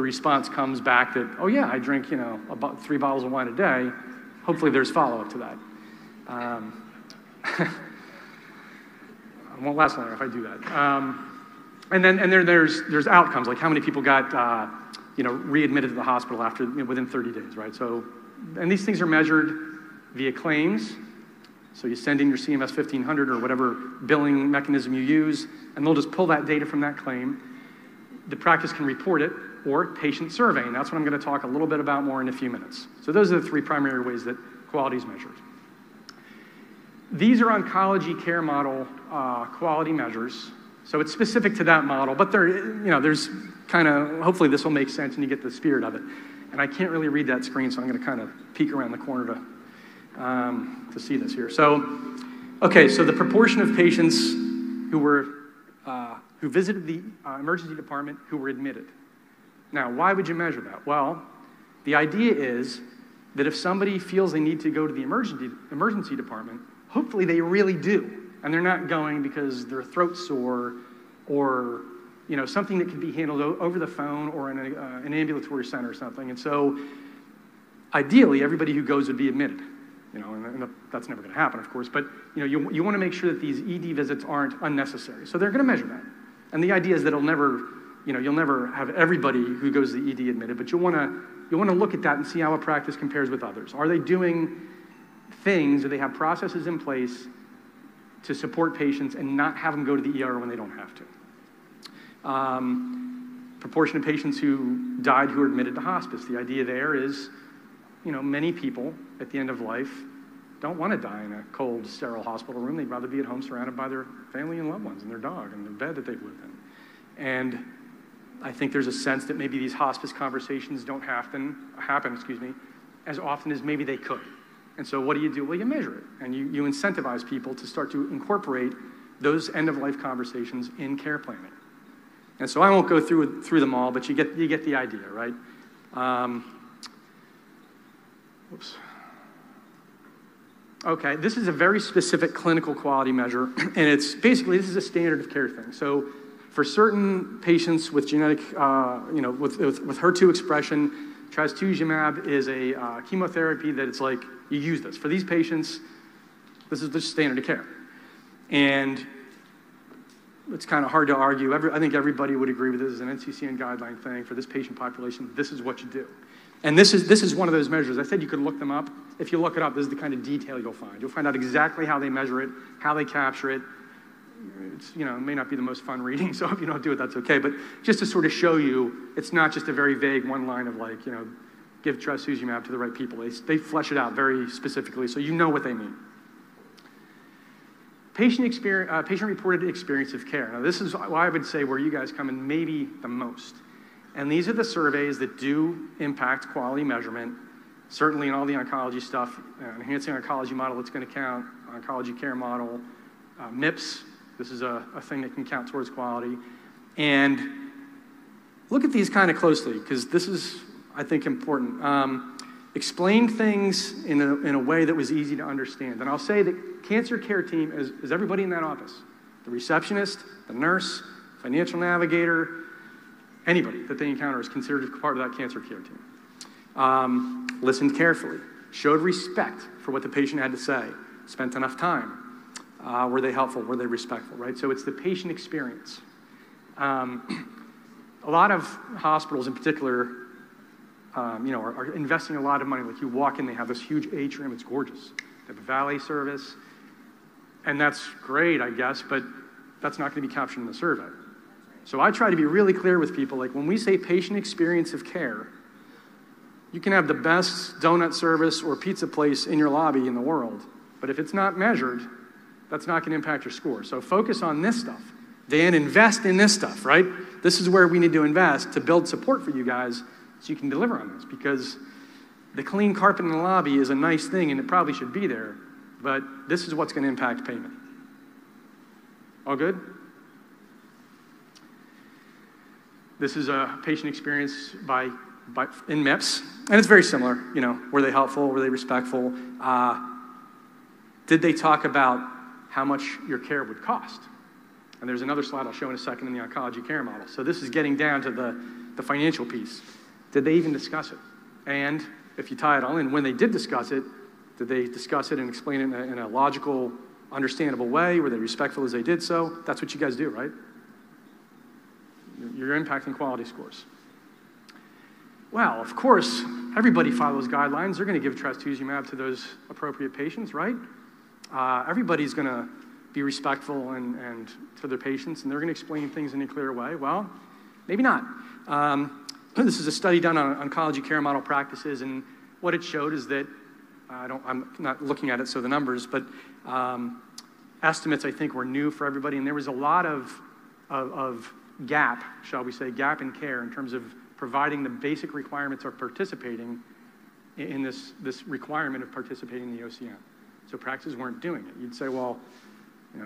response comes back that, oh yeah, I drink, about 3 bottles of wine a day, hopefully there's follow-up to that. It won't last long if I do that. And then there's outcomes, like how many people got readmitted to the hospital after within 30 days, right? So, and these things are measured via claims. So you send in your CMS 1500 or whatever billing mechanism you use, and they'll just pull that data from that claim. The practice can report it, or patient survey, and that's what I'm going to talk a little bit about more in a few minutes. So those are the 3 primary ways that quality is measured. These are oncology care model quality measures. So it's specific to that model, but there's kind of, hopefully this will make sense and you get the spirit of it. And I can't really read that screen, so I'm going to kind of peek around the corner to see this here. So, okay, so the proportion of patients who visited the emergency department who were admitted. Now, why would you measure that? Well, the idea is that if somebody feels they need to go to the emergency department, hopefully they really do. And they're not going because their throat's sore or something that can be handled over the phone or in an ambulatory center or something. And so ideally, everybody who goes would be admitted. And that's never going to happen, of course. But you want to make sure that these ED visits aren't unnecessary. So they're going to measure that. And the idea is that you'll never have everybody who goes to the ED admitted, but you'll want to look at that and see how a practice compares with others. Are they doing things? Do they have processes in place to support patients and not have them go to the ER when they don't have to? Proportion of patients who died who were admitted to hospice. The idea there is, many people at the end of life don't want to die in a cold, sterile hospital room. They'd rather be at home surrounded by their family and loved ones and their dog and the bed that they've lived in. And I think there's a sense that maybe these hospice conversations don't happen, as often as maybe they could. And so what do? Well, you measure it, and you incentivize people to start to incorporate those end-of-life conversations in care planning. And so I won't go through them all, but you get the idea, right? Whoops. Okay, this is a very specific clinical quality measure, and it's basically, this is a standard of care thing. So for certain patients with genetic, with HER2 expression, trastuzumab is a chemotherapy that it's like, you use this. For these patients, this is the standard of care. And it's kind of hard to argue. I think everybody would agree with this as an NCCN guideline thing. For this patient population, this is what you do. And this is one of those measures. I said you could look them up. If you look it up, this is the kind of detail you'll find. You'll find out exactly how they measure it, how they capture it. It's, it may not be the most fun reading, so if you don't do it, that's okay. But just to sort of show you, it's not just a very vague one line of like, give trastuzumab to the right people. They flesh it out very specifically, so you know what they mean. Patient-reported experience of care. Now, this is why I would say where you guys come in maybe the most. And these are the surveys that do impact quality measurement, certainly in all the oncology stuff. Enhancing oncology model, it's going to count. Oncology care model. MIPS, this is a thing that can count towards quality. And look at these kind of closely, because this is, I think, important. Explain things in a way that was easy to understand. And I'll say that cancer care team is everybody in that office. The receptionist, the nurse, financial navigator, anybody that they encounter is considered part of that cancer care team. Listened carefully, showed respect for what the patient had to say, spent enough time. Were they helpful? Were they respectful, right? So it's the patient experience. A lot of hospitals in particular are investing a lot of money. Like you walk in, they have this huge atrium, it's gorgeous. They have a valet service, and that's great, I guess, but that's not gonna be captured in the survey. So I try to be really clear with people, like when we say patient experience of care, you can have the best donut service or pizza place in your lobby in the world, but if it's not measured, that's not gonna impact your score. So focus on this stuff. Dan, invest in this stuff, right? This is where we need to invest to build support for you guys so you can deliver on this, because the clean carpet in the lobby is a nice thing and it probably should be there, but this is what's going to impact payment. All good? This is a patient experience in MIPS, and it's very similar. Were they helpful? Were they respectful? Did they talk about how much your care would cost? And there's another slide I'll show in a second in the oncology care model. So this is getting down to the financial piece. Did they even discuss it? And if you tie it all in, when they did discuss it, did they discuss it and explain it in a logical, understandable way? Were they respectful as they did so? That's what you guys do, right? You're impacting quality scores. Well, of course, everybody follows guidelines. They're going to give trastuzumab to those appropriate patients, right? Everybody's going to be respectful and to their patients, and they're going to explain things in a clear way. Well, maybe not. This is a study done on oncology care model practices, and what it showed is that, I'm not looking at it, so the numbers, but estimates, I think, were new for everybody, and there was a lot of gap, shall we say, gap in care in terms of providing the basic requirements of participating in this requirement of participating in the OCM. So practices weren't doing it. You'd say, well,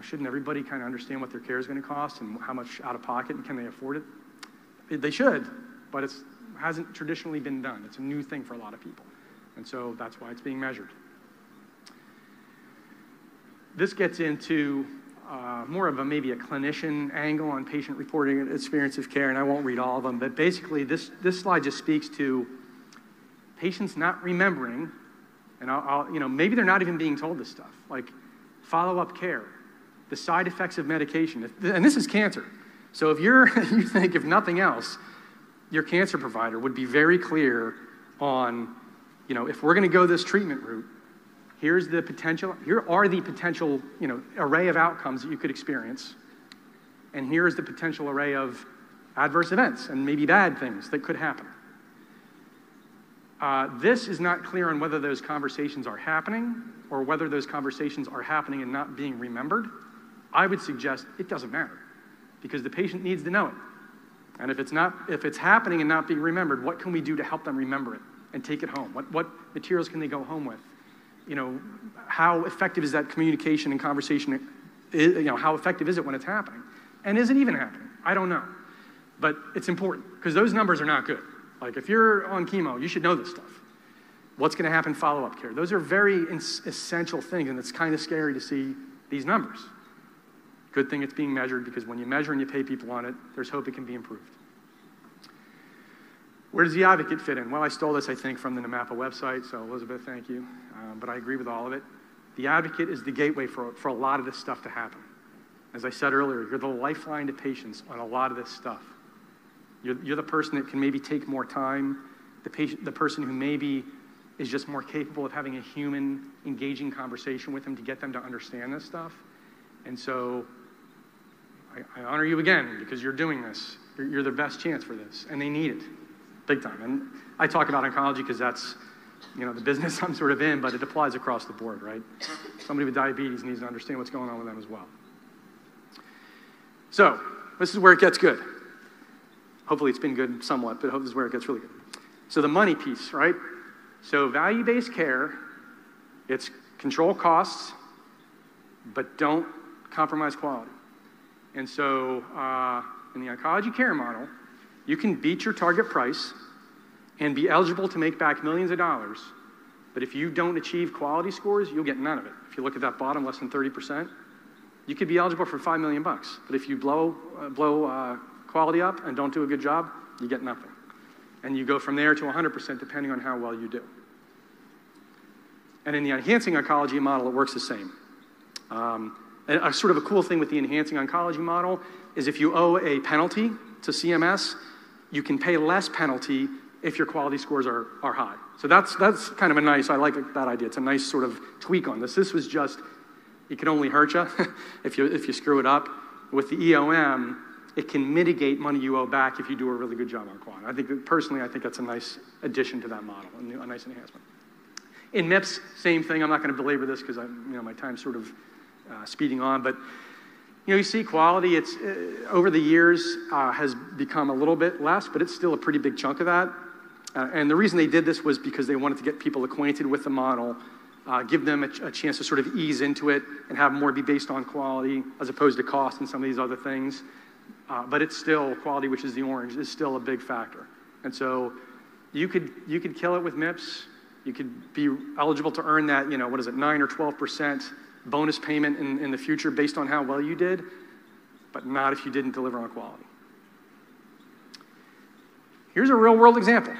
shouldn't everybody kind of understand what their care is going to cost and how much out of pocket and can they afford it? They should, but it hasn't traditionally been done. It's a new thing for a lot of people. And so that's why it's being measured. This gets into more of maybe a clinician angle on patient reporting experience of care, and I won't read all of them, but basically this slide just speaks to patients not remembering, and maybe they're not even being told this stuff, like follow-up care, the side effects of medication, and this is cancer. So if you think, if nothing else, your cancer provider would be very clear on, if we're going to go this treatment route, here are the potential, array of outcomes that you could experience. And here's the potential array of adverse events and maybe bad things that could happen. This is not clear on whether those conversations are happening or whether those conversations are happening and not being remembered. I would suggest it doesn't matter because the patient needs to know it. And if it's happening and not being remembered, what can we do to help them remember it and take it home? What materials can they go home with? How effective is that communication and conversation? How effective is it when it's happening? And is it even happening? I don't know. But it's important because those numbers are not good. Like if you're on chemo, you should know this stuff. What's going to happen follow-up care? Those are very essential things, and it's kind of scary to see these numbers. Good thing it's being measured because when you measure and you pay people on it, there's hope it can be improved. Where does the advocate fit in? Well, I stole this, I think, from the NAMAPA website, so Elizabeth, thank you. But I agree with all of it. The advocate is the gateway for a lot of this stuff to happen. As I said earlier, you're the lifeline to patients on a lot of this stuff. You're the person that can maybe take more time, the person who maybe is just more capable of having a human, engaging conversation with them to get them to understand this stuff. And so I honor you again because you're doing this. You're the best chance for this, and they need it. Big time. And I talk about oncology because that's, the business I'm sort of in, but it applies across the board, right? Somebody with diabetes needs to understand what's going on with them as well. So, this is where it gets good. Hopefully it's been good somewhat, but I hope this is where it gets really good. So the money piece, right? So value-based care, it's control costs, but don't compromise quality. And so in the oncology care model, you can beat your target price and be eligible to make back millions of dollars, but if you don't achieve quality scores, you'll get none of it. If you look at that bottom, less than 30%, you could be eligible for $5 million, but if you blow quality up and don't do a good job, you get nothing. And you go from there to 100% depending on how well you do. And in the enhancing oncology model, it works the same. And a sort of a cool thing with the enhancing oncology model is if you owe a penalty to CMS, you can pay less penalty if your quality scores are high. So that's kind of I like that idea. It's a nice sort of tweak on this. This was just, it can only hurt you if you screw it up. With the EOM, it can mitigate money you owe back if you do a really good job on quality. Personally, I think that's a nice addition to that model, a nice enhancement. In MIPS, same thing. I'm not going to belabor this because my time's sort of speeding on, but you see quality, it's over the years has become a little bit less, but it's still a pretty big chunk of that. And the reason they did this was because they wanted to get people acquainted with the model, give them a chance to sort of ease into it and have more be based on quality as opposed to cost and some of these other things. But it's still, quality, which is the orange, is still a big factor. And so you could kill it with MIPS. You could be eligible to earn that, 9 or 12% bonus payment in the future based on how well you did, but not if you didn't deliver on quality. Here's a real-world example.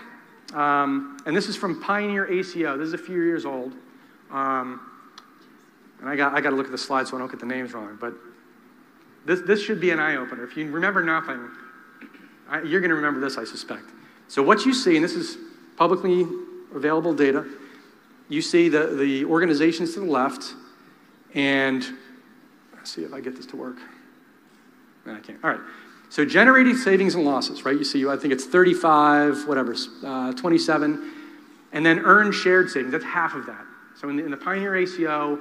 And this is from Pioneer ACO. This is a few years old. And I got to look at the slides so I don't get the names wrong. But this should be an eye-opener. If you remember nothing, you're going to remember this, I suspect. So what you see, and this is publicly available data, you see the organizations to the left, and let's see if I get this to work. No, I can't. All right. So generated savings and losses, right? You see, I think it's 35, whatever, 27, and then earned shared savings. That's half of that. So in the Pioneer ACO,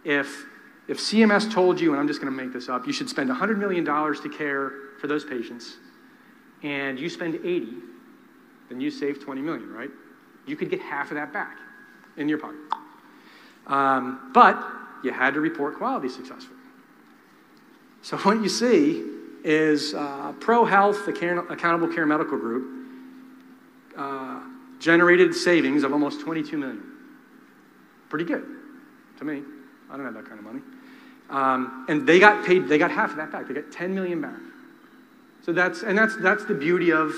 if CMS told you, and I'm just going to make this up, you should spend $100 million to care for those patients, and you spend 80, then you save 20 million, right? You could get half of that back in your pocket. But you had to report quality successfully. So what you see is ProHealth, the Accountable Care Medical Group, generated savings of almost 22 million. Pretty good to me. I don't have that kind of money. And they got half of that back. They got 10 million back. So that's the beauty of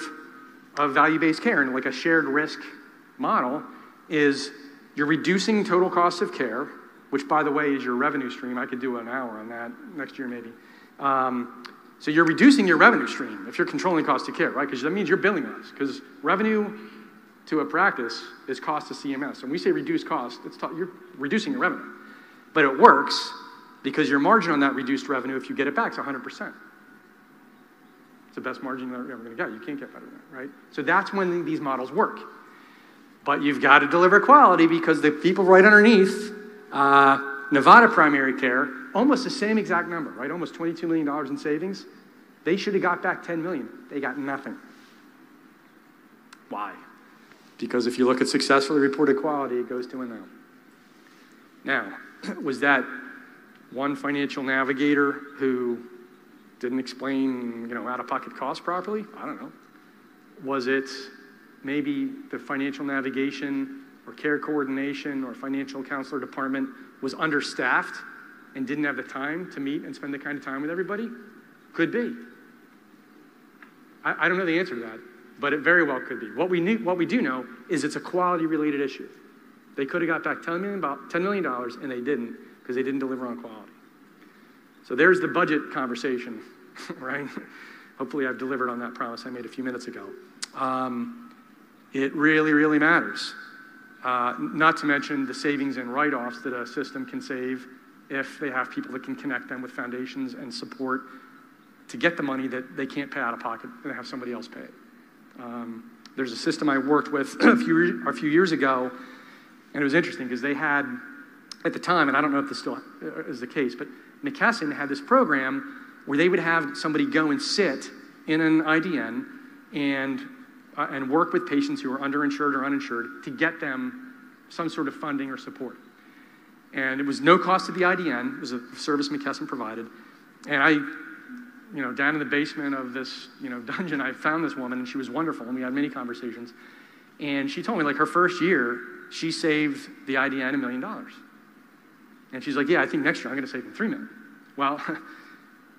value-based care, and like a shared risk model is you're reducing total cost of care, which by the way is your revenue stream. I could do an hour on that next year maybe. So you're reducing your revenue stream if you're controlling cost of care, right? Because that means you're billing us. Because revenue to a practice is cost to CMS. When we say reduce cost, you're reducing your revenue. But it works because your margin on that reduced revenue, if you get it back, is 100%. It's the best margin you're ever going to get. You can't get better than that, right? So that's when these models work. But you've got to deliver quality because the people right underneath, Nevada Primary Care, almost the same exact number, right? Almost $22 million in savings. They should have got back 10 million. They got nothing. Why? Because if you look at successfully reported quality, it goes to a no. Now, was that one financial navigator who didn't explain, out-of-pocket costs properly? I don't know. Was it maybe the financial navigation or care coordination or financial counselor department was understaffed and didn't have the time to meet and spend the kind of time with everybody? Could be. I don't know the answer to that, but it very well could be. What we do know is it's a quality-related issue. They could have got back $10 million, and they didn't because they didn't deliver on quality. So there's the budget conversation, right? Hopefully I've delivered on that promise I made a few minutes ago. It really, really matters. Not to mention the savings and write-offs that a system can save if they have people that can connect them with foundations and support to get the money that they can't pay out of pocket and have somebody else pay it. There's a system I worked with a few years ago, and it was interesting because they had, at the time, and I don't know if this still is the case, but McKesson had this program where they would have somebody go and sit in an IDN and work with patients who are underinsured or uninsured to get them some sort of funding or support. And it was no cost to the IDN. It was a service McKesson provided. And I, down in the basement of this, dungeon, I found this woman, and she was wonderful, and we had many conversations. And she told me, her first year, she saved the IDN $1 million. And she's like, yeah, I think next year I'm going to save them $3 million. Well,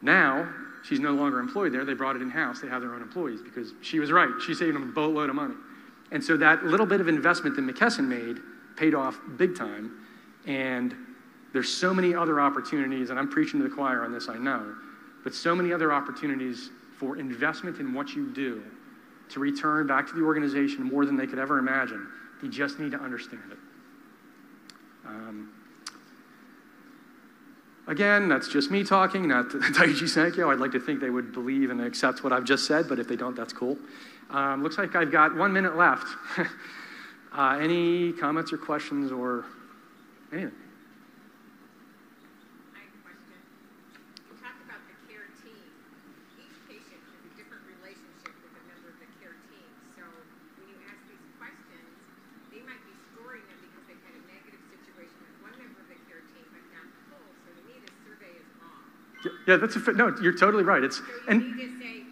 now she's no longer employed there. They brought it in-house. They have their own employees because she was right. She saved them a boatload of money. And so that little bit of investment that McKesson made paid off big time. And there's so many other opportunities, and I'm preaching to the choir on this, I know, but so many other opportunities for investment in what you do to return back to the organization more than they could ever imagine. You just need to understand it. Again, that's just me talking, not Daiichi Sankyo. I'd like to think they would believe and accept what I've just said, but if they don't, that's cool. Looks like I've got 1 minute left. Any comments or questions or anything? I have a question. You talked about the care team. Each patient has a different relationship with a member of the care team. So when you ask these questions, they might be scoring them because they've had a negative situation with one member of the care team, but not full. So to me, this survey is wrong. Yeah, no, you're totally right. So you need to say,